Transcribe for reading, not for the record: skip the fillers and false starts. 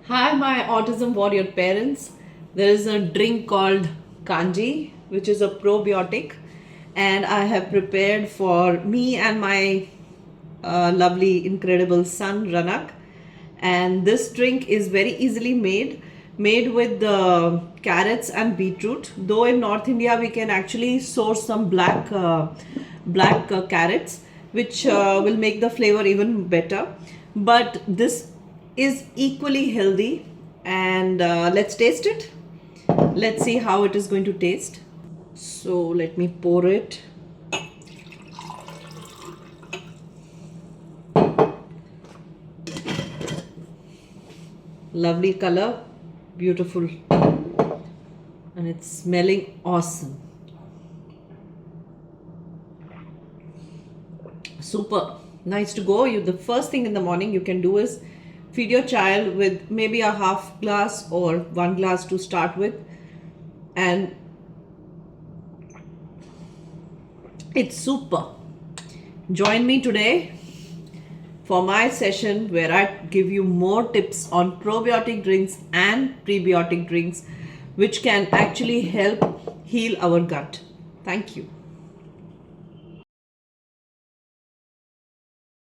Hi, my autism warrior parents. There is a drink called Kanji, which is a probiotic, and I have prepared for me and my lovely, incredible son Ranak. And this drink is very easily made with the carrots and beetroot. Though in North India we can actually source some black carrots, which will make the flavor even better. But this is equally healthy, and let's taste it. Let's see how it is going to taste. So let me pour it. Lovely color, beautiful, and it's smelling awesome. Super nice to go. The first thing in the morning you can do is feed your child with maybe a half glass or 1 glass to start with, and it's super. Join me today for my session where I give you more tips on probiotic drinks and prebiotic drinks which can actually help heal our gut. Thank you.